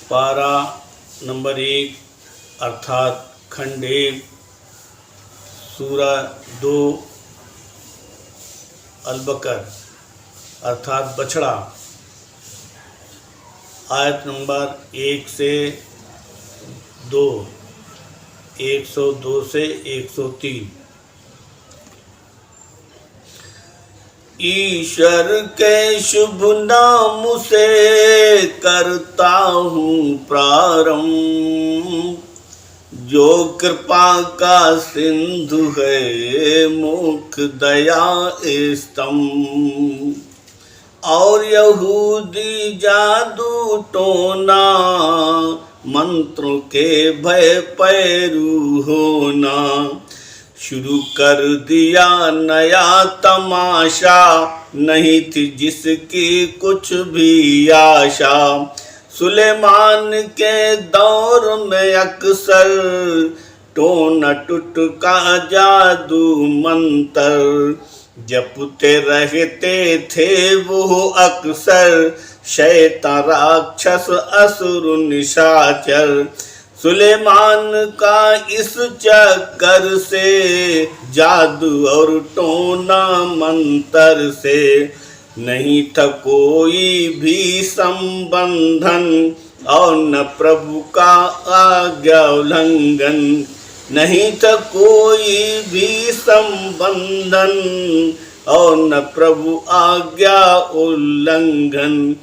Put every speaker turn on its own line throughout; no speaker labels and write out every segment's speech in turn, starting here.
पारा नंबर 1 अर्थात खंड 1 सूरा 2 अल-बकर अर्थात बछड़ा, आयत नंबर 1 से 2, 102 से 103। ईश्वर के शुभ नाम से करता हूँ प्रारंभ, जो कृपा का सिंधु है मुख दया स्तंभ। और यहूदी जादू टोना, मंत्रों के भय पैरू होना। शुरू कर दिया नया तमाशा, नहीं थी जिसकी कुछ भी आशा। सुलेमान के दौर में अक्सर टोना टुटका जादू मंत्र, जपते रहते थे वो अक्सर शैतान राक्षस असुर निशाचर। सुलेमान का इस चक्कर से, जादू और टोना मंत्र से, नहीं था कोई भी संबंधन और न प्रभु का आज्ञा उल्लंघन। नहीं था कोई भी संबंधन और न प्रभु आज्ञा उल्लंघन।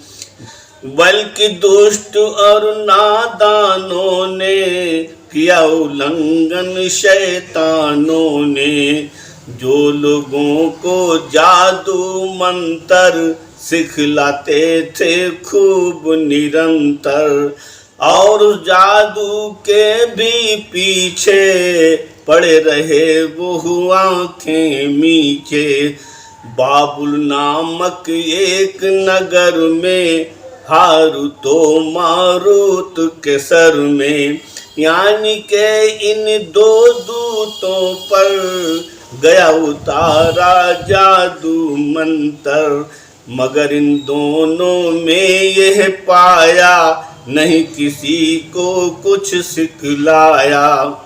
बल्कि दुष्ट और नादानों ने किया उल्लंघन शैतानों ने, जो लोगों को जादू मंत्र सिखलाते थे खूब निरंतर। और जादू के भी पीछे पड़े रहे वो आंखें मीचे। बाबुल नामक एक नगर में, हारूतो मारूत के सर में, यानी के इन दो दूतों पर गया उतारा जादू मंत्र। मगर इन दोनों में यह पाया, नहीं किसी को कुछ सिखलाया।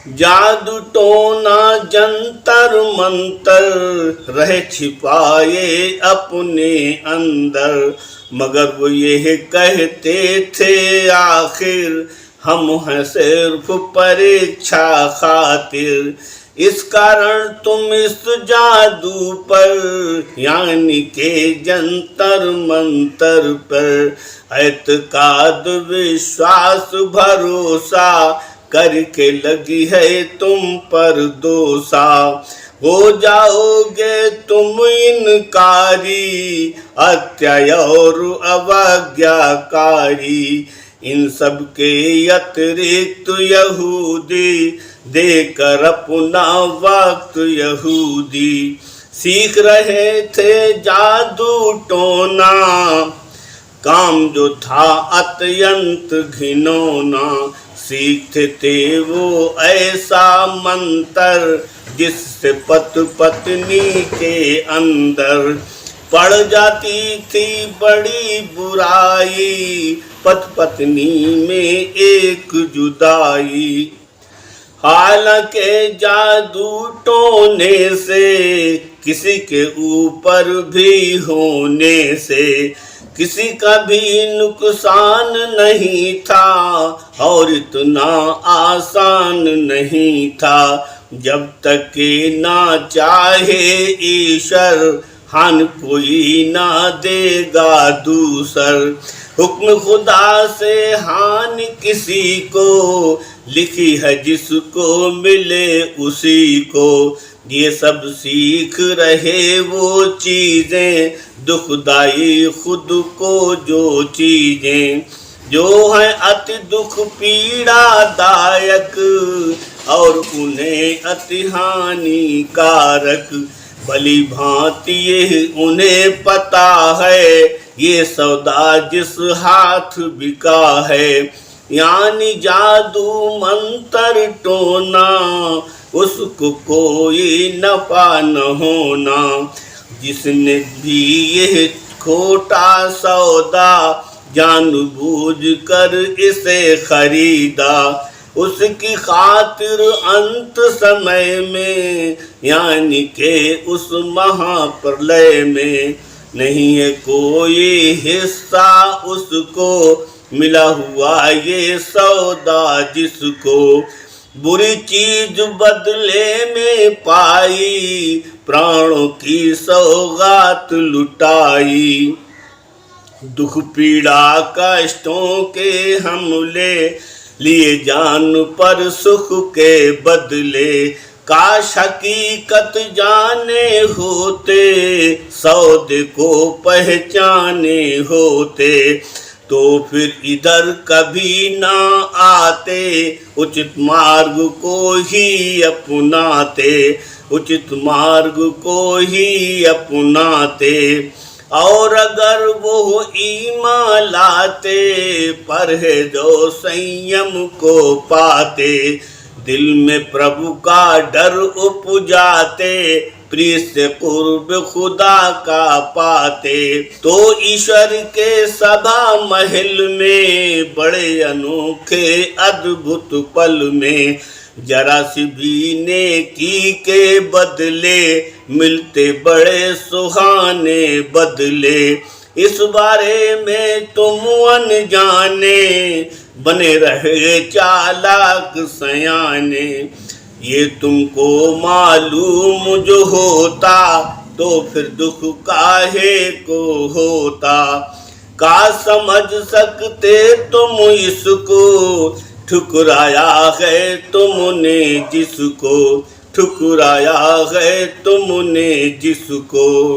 जादू टोना जंतर मंतर रहे छिपाए अपने अंदर। मगर वो ये कहते थे आखिर, हम हैं सिर्फ परीक्षा खातिर। इस कारण तुम इस जादू पर, यानी के जंतर मंतर पर, एतकाद विश्वास भरोसा करके लगी है तुम पर दोषा। हो जाओगे तुम इनकारी, अत्याय और अवज्ञाकारी। इन सब के अतिरिक्त यहूदी देकर अपना वक्त यहूदी सीख रहे थे जादू टोना। काम जो था अत्यंत घिनौना, सीखते थे वो ऐसा मंत्र जिससे पत्नी के अंदर पड़ जाती थी बड़ी बुराई, पत्नी में एक जुदाई। हालांकि जादू टोने से, किसी के ऊपर भी होने से, किसी का भी नुकसान नहीं था और इतना आसान नहीं था। जब तक कि ना चाहे ईश्वर, हान कोई ना देगा दूसर। हुक्म खुदा से हान किसी को, लिखी है जिसको मिले उसी को। ये सब सीख रहे वो चीजें, दुखदाई खुद को जो चीजें, जो हैं अति दुख पीड़ादायक और उन्हें अति हानिकारक। भली भांति ये उन्हें पता है, ये सौदा जिस हाथ बिका है। यानी जादू मंत्र टोना, उसको कोई नफा न होना। जिसने भी यह खोटा सौदा जानबूझ कर इसे खरीदा, उसकी खातिर अंत समय में यानी के उस महाप्रलय में नहीं है कोई हिस्सा उसको, मिला हुआ ये सौदा जिसको। बुरी चीज बदले में पाई, प्राणों की सौगात लुटाई। दुख पीड़ा कष्टों के हमले लिए जान पर सुख के बदले। काश हकीकत जाने होते, सौदे को पहचाने होते, तो फिर इधर कभी ना आते, उचित मार्ग को ही अपनाते, उचित मार्ग को ही अपनाते। और अगर वो ईमान लाते, परहेज और संयम को पाते, दिल में प्रभु का डर उपजाते, प्रिय से कुर्ब खुदा का पाते, तो ईश्वर के सभा महल में बड़े अनोखे अद्भुत पल में जरा सी भी नेकी के बदले मिलते बड़े सुहाने बदले। इस बारे में तुम अनजाने, बने रहे चालाक सयाने। ये तुमको मालूम जो होता, तो फिर दुख काहे को होता। का समझ सकते तुम इसको, ठुकराया है तुमने जिसको, ठुकराया है तुमने जिसको।